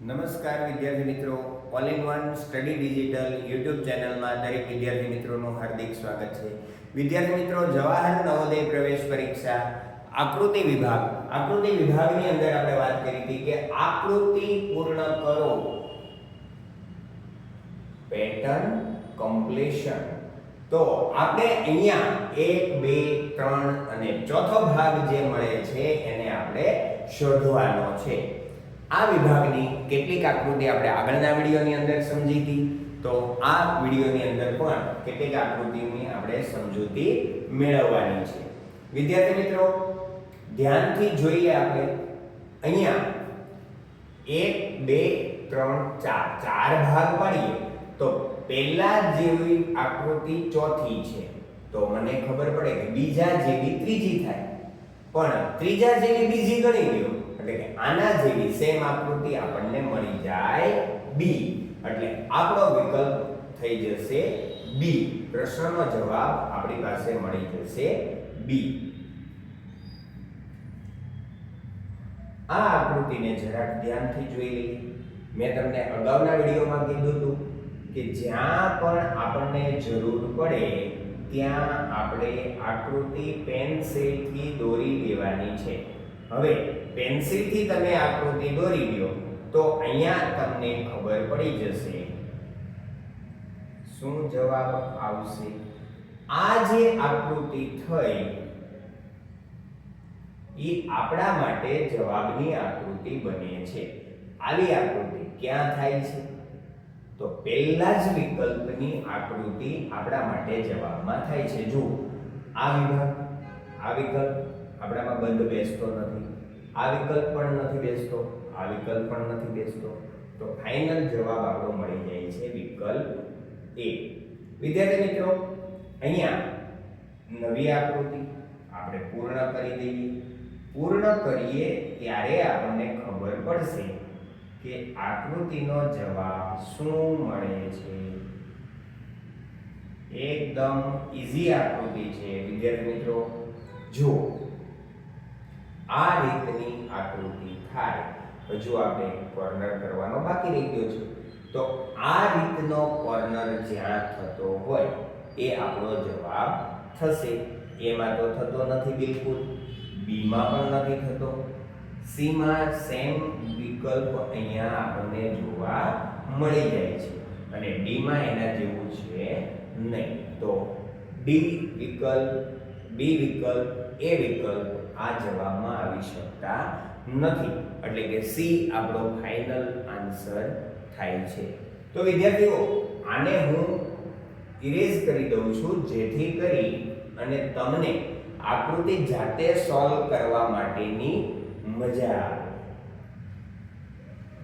નમસ્કાર વિદ્યાર્થી મિત્રો, all in one study digital YouTube ચેનલમાં દરેક વિદ્યાર્થી મિત્રોનું હાર્દિક સ્વાગત છે. વિદ્યાર્થી મિત્રો, જવાહર નવોદય પ્રવેશ પરીક્ષા આકૃતિ વિભાગની અંદર આપણે વાત કરી હતી કે આકૃતિ પૂર્ણ કરો, પેટર્ન કમ્પ્લીશન. તો આપણે અહીંયા 1 2 3 અને ચોથો ભાગ જે મળે છે એને આપણે શોધવાનો છે. આ વિભાગની કેટલીક આકૃતિ આપણે આગળના વિડિયોની અંદર સમજી હતી, તો આ વિડિયોની અંદર પણ કેટલીક આકૃતિની આપણે સમજૂતી મેળવવાની છે. વિદ્યાર્થી મિત્રો, ધ્યાનથી જોઈએ. આપણે અહીંયા 1 2 3 4 ચાર ભાગ પાડીએ તો પહેલા જેવી આકૃતિ ચોથી છે, તો મને ખબર પડે કે બીજા જેવી ત્રીજી થાય, પણ ત્રીજા જેવી બીજી ગણી લ્યો એટલે કે આના જેવી સેમ આકૃતિ આપણને મળી જાય બી. એટલે આપણો વિકલ્પ થઈ જશે બી. પ્રશ્નનો જવાબ આપણી પાસે મળી જશે બી. આ આકૃતિને જરાક ધ્યાનથી જોઈ લઈએ. મેં તમને અગાઉના વિડીયોમાં કીધું હતું કે જ્યાં પણ આપણને જરૂર પડે ત્યાં આપણે આકૃતિ પેન્સિલથી દોરી દેવાની છે. હવે પેન્સિલથી તમે આકૃતિ દોરી લો તો અહીંયા તમને ખબર પડી જશે શું જવાબ આવશે. આ જે આકૃતિ થઈ એ આપણા માટે જવાબની આકૃતિ બને છે. આવી આકૃતિ ક્યાં થાય છે? તો પહેલા જ વિકલ્પની આકૃતિ આપણા માટે જવાબમાં થાય છે. જો આ વિભાગ, આ વિકલ્પ આપણામાં બંધ બેસતો નથી, આ વિકલ્પ પણ નથી બેસતો, આ વિકલ્પ પણ નથી બેસતો, તો ફાઇનલ જવાબ આપણો મળી જાય છે વિકલ્પ એ. વિદ્યાર્થી મિત્રો, અહીંયા નવી આકૃતિ આપણે પૂર્ણ કરી દઈએ. પૂર્ણ કરીએ ત્યારે આપણને ખબર પડશે કે આકૃતિનો જવાબ શું મળે છે. એકદમ ઈઝી આકૃતિ છે વિદ્યાર્થી મિત્રો. જો આ રીતની આકૃતિ થાય, હજુ આપણે કોર્નર કરવાનો બાકી રહી ગયો છે, તો આ રીતનો કોર્નર જ્યાં થતો હોય એ આપણો જવાબ થશે. એમાં તો થતો નથી બિલકુલ, બી માં પણ નથી થતો, સી માં સેમ વિકલ્પ અહીંયા આપણને જોવા મળી જાય છે અને ડી માં એના જેવું છે નહીં. તો ડી વિકલ્પ, બી વિકલ્પ, એ વિકલ્પ આ જવાબમાં આવી શકતા નથી. એટલે કે સી આપણો ફાઇનલ આન્સર થાય છે. તો વિદ્યાર્થીઓ, આને હું ઇરેઝ કરી દઉં છું જેથી કરી અને તમને આકૃતિ જાતે સોલ્વ કરવા માટેની મજા આવે.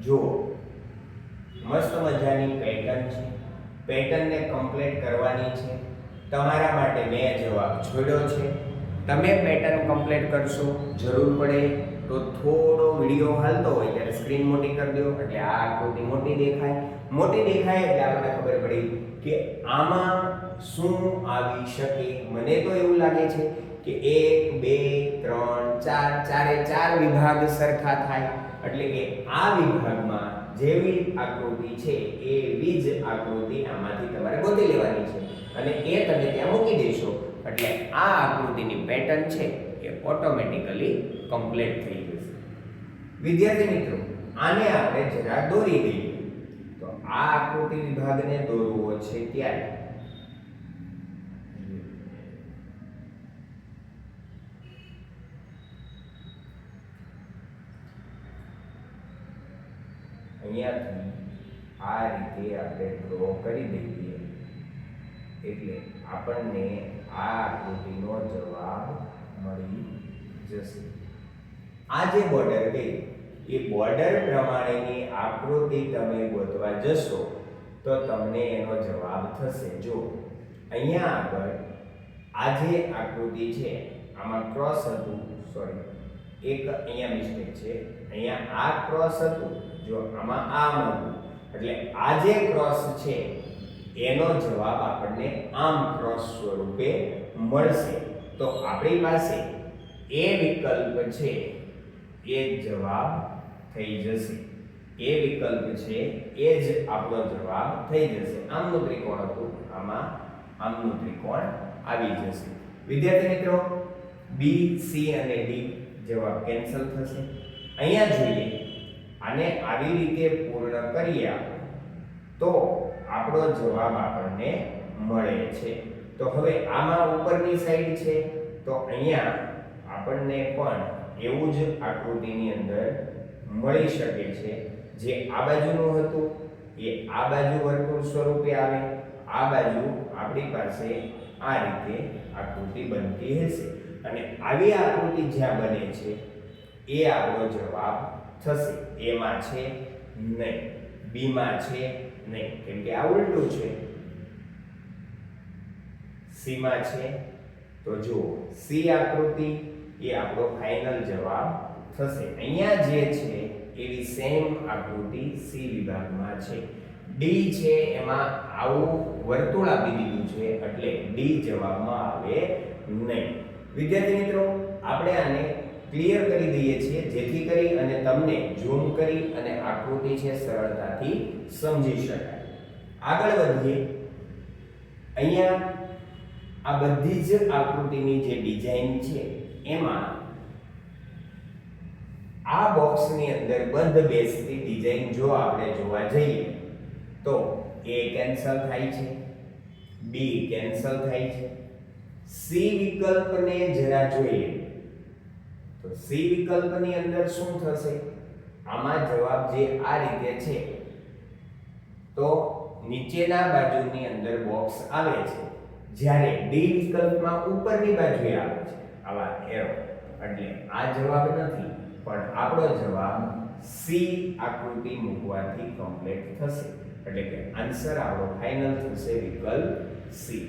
જો મસ્ત મજાની પેટર્ન છે, પેટર્નને કમ્પ્લીટ કરવાની છે. તમારા માટે મેં જવાબ છોડ્યો છે. તમે પેટર્ન કમ્પ્લીટ કરશો, જરૂર પડે તો થોડો વિડિયો હાલતો હોય ત્યારે સ્ક્રીન મોટી કરી દો એટલે આ આકૃતિ મોટી દેખાય. મોટી દેખાય એટલે આપણને ખબર પડી કે આમાં શું આવી શકે. મને તો એવું લાગે છે કે 1 2 3 4 ચારે ચાર વિભાગ સરખા થાય, એટલે કે આ વિભાગમાં જેવી આકૃતિ છે એવી જ આકૃતિ આમાંથી તમારે ગોતી લેવાની છે અને એ તમે ત્યાં મૂકી દેશો એટલે આ આકૃતિની પેટર્ન છે એ ઓટોમેટિકલી કમ્પ્લીટ થઈ જશે. વિદ્યાર્થી મિત્રો, આને આપણે જરા દોરી દઈએ. તો આ આકૃતિ વિભાગને દોરવો છે ત્યારે અહીંયાથી આ રીતે આપણે ડ્રો કરી દઈએ એટલે આપણને આ આકૃતિનો જવાબ મળી જશે. આ જે બોર્ડર ગઈ એ બોર્ડર પ્રમાણેની આકૃતિ તમે ગોતવા જશો તો તમને એનો જવાબ થશે. જો અહીંયા આગળ આ જે આકૃતિ છે આમાં ક્રોસ હતું, સોરી એક અહીંયા મિસ્ટેક છે, અહીંયા આ ક્રોસ હતું, જો આમાં આમ હતું, એટલે આ જે ક્રોસ છે એનો જવાબ આપણને આમ ક્રોસ સ્વરૂપે મળશે. તો આપણી પાસે એ વિકલ્પ છે એ જવાબ થઈ જશે. એ વિકલ્પ છે એ જ આપણો જવાબ થઈ જશે. આમનું ત્રિકોણ હતું, આમાં આમનું ત્રિકોણ આવી જશે. વિદ્યાર્થી મિત્રો, બી, સી અને ડી જવાબ કેન્સલ થશે. અહીંયા જોઈએ, આને આવી રીતે પૂર્ણ કરીએ આપણે તો આપણો જવાબ આપણને મળે છે. તો હવે આમાં ઉપરની સાઈડ છે તો અહીંયા આપણને પણ એવું જ આકૃતિની અંદર મળી શકે છે. જે આ બાજુનું હતું એ આ બાજુ વર્તુળ સ્વરૂપે આવે, આ બાજુ આપણી પાસે આ રીતે આકૃતિ બનતી હશે અને આવી આકૃતિ જ્યાં બને છે એ આપણો જવાબ થશે. એમાં છે નહીં, બીમાં છે નહીં, કેમ કે આ ઉલટું છે. સીમાં છે તો જુઓ, સી આકૃતિ એ આપણો ફાઇનલ જવાબ થશે. અહીંયા જે છે એવી સેમ આકૃતિ સી વિભાગમાં છે. ડી છે એમાં આવું વર્તુળ આપી દીધું છે એટલે ડી જવાબમાં આવે નહીં. વિદ્યાર્થી મિત્રો, આપણે આને ક્લિયર કરી દઈએ છીએ જેથી કરી અને તમને ઝૂમ કરી અને આકૃતિ છે સરળતાથી સમજી શકાય. આગળ વધીએ. અહીંયા આ બધી જ આકૃતિની જે ડિઝાઇન છે એમાં આ બોક્સની અંદર બંધ બેસતી ડિઝાઇન જો આપણે જોવા જઈએ તો એ કેન્સલ થાય છે, બી કેન્સલ થાય છે. સી વિકલ્પને જરા જોઈએ તો સી વિકલ્પની અંદર શું થશે? આમાં જવાબ જે આ રીતે છે તો નીચેના બાજુની અંદર બોક્સ આવે છે, જ્યારે ડી વિકલ્પમાં ઉપરની બાજુએ આવે છે આવા એરો. એટલે આ જવાબ નથી, પણ આપણો જવાબ સી આકૃતિ મૂકવાથી કમ્પ્લીટ થશે. એટલે કે આન્સર આપણો ફાઇનલ થશે વિકલ્પ સી.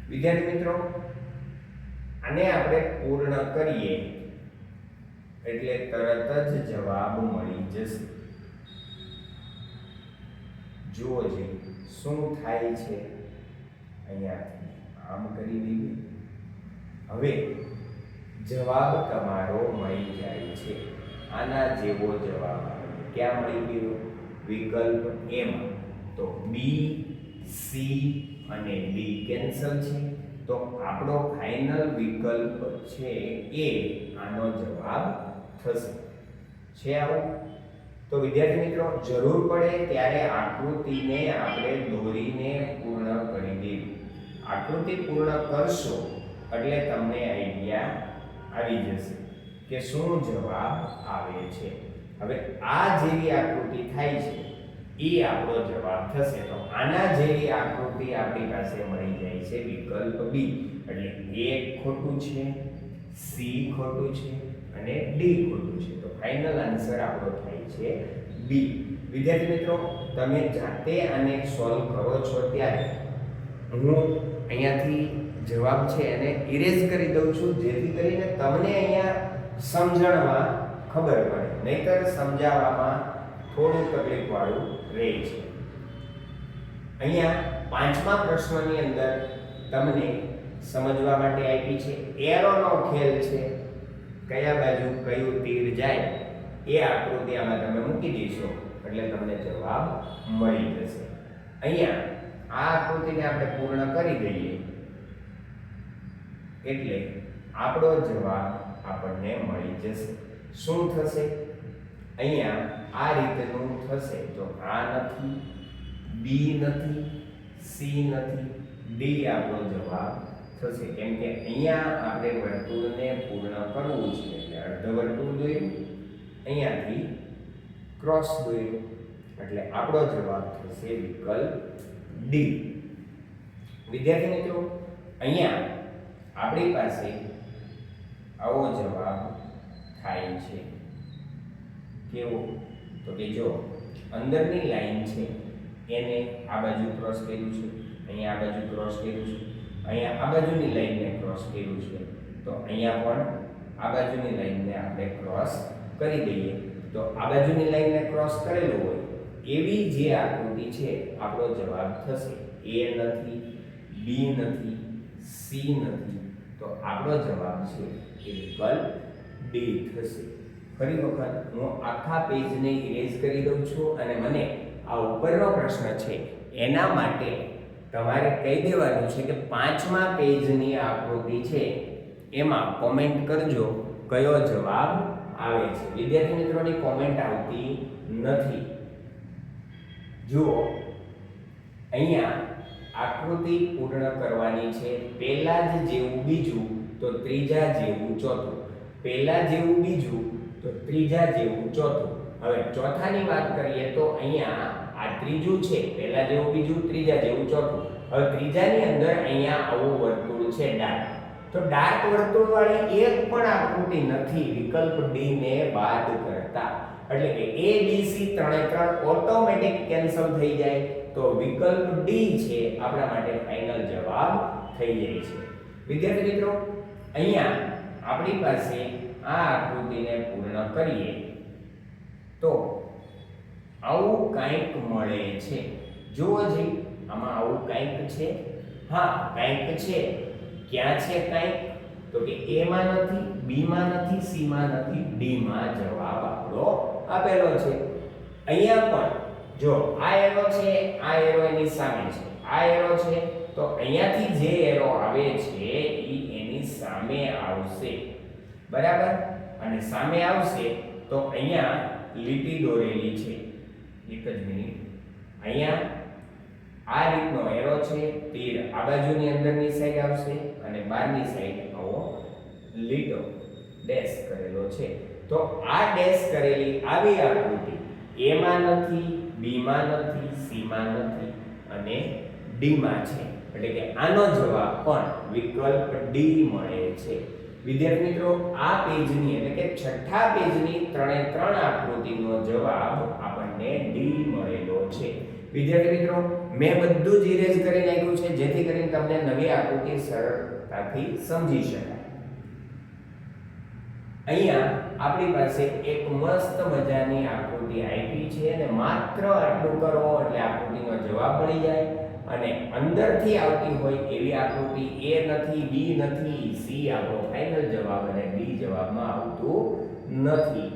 વિદ્યાર્થી મિત્રો, આને આપણે પૂર્ણ કરીએ એટલે તરત જ જવાબ મળી જશે. જુઓ જે શું થાય છે. અહીંયાથી આમ કરી દઈએ. હવે જવાબ તમારો મળી જાય છે. આના જેવો જવાબ આપણને ક્યાં મળી ગયો? વિકલ્પ એમાં. તો બી, સી અને ડી કેન્સલ છે તો આપણો ફાઇનલ વિકલ્પ છે એ આનો જવાબ થશે. છે આવું? તો વિદ્યાર્થી મિત્રો, જરૂર પડે ત્યારે આકૃતિને આપણે દોરીને પૂર્ણ કરી દેવી. આકૃતિ પૂર્ણ કરશો એટલે તમને આઈડિયા આવી જશે કે શું જવાબ આવે છે. હવે આ જેવી આકૃતિ થાય છે એ આપણો જવાબ થશે. તો આના જેવી આકૃતિ આપણી પાસે મળી જાય છે વિકલ્પ બી. એટલે એ ખોટું છે, સી ખોટું છે અને ડી ખોટું છે. તો ફાઇનલ આન્સર આપણો થાય છે બી. વિદ્યાર્થી મિત્રો, તમે જાતે આને સોલ્વ કરો છો ત્યારે હું અહીંયાથી જવાબ છે એને ઇરેઝ કરી દઉં છું જેથી કરીને તમને અહીંયા સમજણમાં ખબર પડે, નહીતર સમજાવવામાં થોડું તકલીફવાળું રહે છે. અહીંયા પાંચમા પ્રશ્નની અંદર તમને સમજવા માટે આપી છે એરોનો ખેલ છે. કયા બાજુ કયું તીર જાય એ આકૃતિ આમાં તમે મૂકી દેશો એટલે તમને જવાબ મળી જશે. અહીંયા આ આકૃતિને આપણે પૂર્ણ કરી દઈએ એટલે આપણો જવાબ આપણને મળી જશે. શું થશે? અહીંયા આ રીતનું થશે. તો આ નથી, બી નથી, સી નથી, ડી આપણો જવાબ થશે. કેમ કે અહીંયા આપણે વર્તુળને પૂર્ણ કરવું છે એટલે અર્ધ વર્તુળ દોર્યું, અહીંયાથી ક્રોસ દોર્યું એટલે આપણો જવાબ થશે વિકલ્પ ડી. વિદ્યાર્થી મિત્રો, અહીંયા આપણી પાસે આવો જવાબ થાય છે. કેવો? તો કે જો અંદરની લાઈન છે એને આ બાજુ ક્રોસ કર્યું છે, અહીંયા આ બાજુ ક્રોસ કર્યું છે, અહીંયા આ બાજુની લાઈનને ક્રોસ કર્યું છે, તો અહીંયા પણ આ બાજુની લાઈનને આપણે ક્રોસ કરી દઈએ. તો આ બાજુની લાઈનને ક્રોસ કરેલું હોય એવી જે આકૃતિ છે આપણો જવાબ થશે. એ નથી, બી નથી, સી નથી, તો આપણો જવાબ છે એ વિકલ્પ ડી થશે. ફરી વખત હું આખા પેજને ઇરેઝ કરી દઉં છું અને મને આ ઉપરનો પ્રશ્ન છે એના માટે તમારે કહી દેવાનું છે કે 5મા પેજની આકૃતિ છે એમાં કોમેન્ટ કરજો કયો જવાબ આવે છે. વિદ્યાર્થી મિત્રોની કોમેન્ટ આવતી નથી. જુઓ અહીંયા આકૃતિ પૂર્ણ કરવાની છે. પહેલા જ જેવું બીજું તો ત્રીજા જેવું ચોથું, પહેલા જેવું બીજું તો ત્રીજા જેવું ચોથું. હવે ચોથાની વાત કરીએ તો અહીંયા આ ત્રીજું છે, પહેલા જેવું બીજું ત્રીજા જેવું ચોથું. હવે ત્રીજાની અંદર અહીંયા આવું વર્તુળ છે ડાર્ક, તો ડાર્ક વર્તુળ વાળી એક પણ આકૃતિ નથી વિકલ્પ ડી ને બાદ કરતા, એટલે કે A B C ત્રણે ત્રણ ઓટોમેટિક કેન્સલ થઈ જાય, તો વિકલ્પ ડી છે આપણા માટે ફાઇનલ જવાબ થઈ જાય છે. વિદ્યાર્થી મિત્રો અહીંયા આપણી પાસે આ આકૃતિને પૂર્ણ કરીએ તો આવું કંઈક મળે છે. જુઓ જી આમાં આવું કંઈક છે. હા કંઈક છે. ક્યાં છે કંઈક? તો કે A માં નથી, B માં નથી, C માં નથી, D માં જવાબ આપણો આપેલો છે. અહીંયા પણ જો આ એરો છે, આ એરો એની સામે છે, આ એરો છે, તો અહીંયાથી જે એરો આવે છે એ એની સામે આવશે, બરાબર? અને સામે આવશે તો અહીંયા લીટી દોરેલી છે. એક જ મિનિટ, અહીંયા આ રીતનો એરો છે, તીર આ બાજુની અંદરની સાઈડ આવશે અને બહારની સાઈડ આવો લીટો ડેશ કરેલો છે. તો આ ડેશ કરેલી આવી આકૃતિ A માં નથી, B માં નથી, C માં નથી અને D માં છે, એટલે કે આનો જવાબ પણ વિકલ્પ D મળે છે. વિદ્યાર્થી મિત્રો આ પેજની એટલે કે છઠ્ઠા પેજની ત્રણે ત્રણ આકૃતિનો જવાબ આપણને D મળેલો છે. વિદ્યાર્થી મિત્રો મેં બધું જ ઇરેઝ કરી નાખ્યું છે જેથી કરીને તમને નવી આકૃતિ સરળતાથી સમજી શકાય. અહીંયા આપણી પાસે એક મસ્ત મજાની આકૃતિ આપી છે અને માત્ર આટલું કરો એટલે આકૃતિનો જવાબ મળી જાય. અને અંદરથી આવતી હોય એવી આકૃતિ A નથી, B નથી, C આપણો ફાઇનલ જવાબ અને D જવાબમાં આવતું નથી.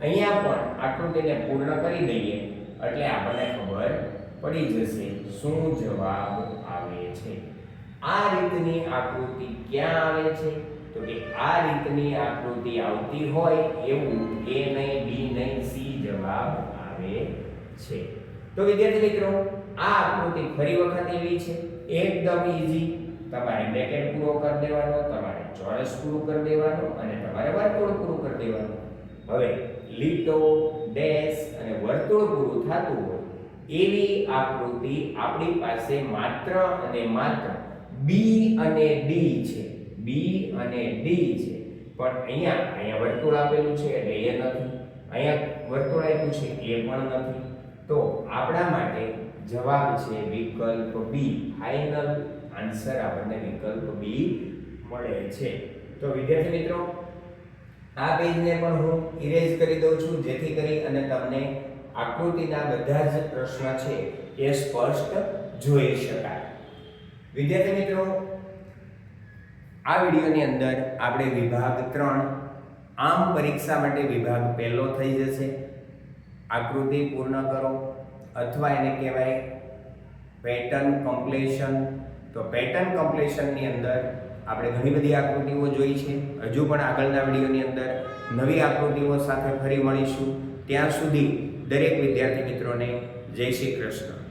અહીંયા પણ આકૃતિને પૂર્ણ કરી દઈએ એટલે આપણને ખબર પડી જશે શું જવાબ આવે છે. આ રીતની આકૃતિ ક્યાં આવે છે? તો કે આ રીતની આકૃતિ આવતી હોય એવું A નહીં, B નહીં, C જવાબ આવે છે. તો વિદ્યાર્થી મિત્રો આ આકૃતિ ફરી વખત એવી છે, એકદમ ઈઝી. તમારે બ્રેકેટ પૂરો કરી દેવાનો, તમારે ચોરસ પૂરું કરી દેવાનું અને તમારે વર્તુળ પૂરું કરી દેવાનું. હવે લીટો, ડેશ અને વર્તુળ પૂરું થતું હોય એવી આકૃતિ આપણી પાસે માત્ર અને માત્ર B અને D છે. B અને D છે. પણ અહીંયા વર્તુળ આપેલું છે એટલે એ નથી, અહીંયા વર્તુળ આપ્યું છે એ પણ નથી. તો આપણા માટે જવાબ છે વિકલ્પ B. ફાઇનલ આન્સર આપણને વિકલ્પ B મળે છે. તો વિદ્યાર્થી મિત્રો આ પેજને પણ હું ઇરેઝ કરી દઉં છું જેથી કરી અને તમને આકૃતિના બધા જ પ્રશ્ન છે એ સ્પષ્ટ જોઈ શકાય. વિદ્યાર્થી મિત્રો આ વિડિયોની અંદર આપણે વિભાગ 3 આમ પરીક્ષા માટે વિભાગ પહેલો થઈ જશે. આકૃતિ પૂર્ણ કરો અથવા એને કહેવાય પેટર્ન કમ્પ્લીશન. તો પેટર્ન કમ્પ્લીશનની અંદર આપણે ઘણી બધી આકૃતિઓ જોઈ છે. હજુ પણ આગળના વિડિયોની અંદર નવી આકૃતિઓ સાથે ફરી મળીશું. ત્યાં સુધી દરેક વિદ્યાર્થી મિત્રોને જય શ્રી કૃષ્ણ.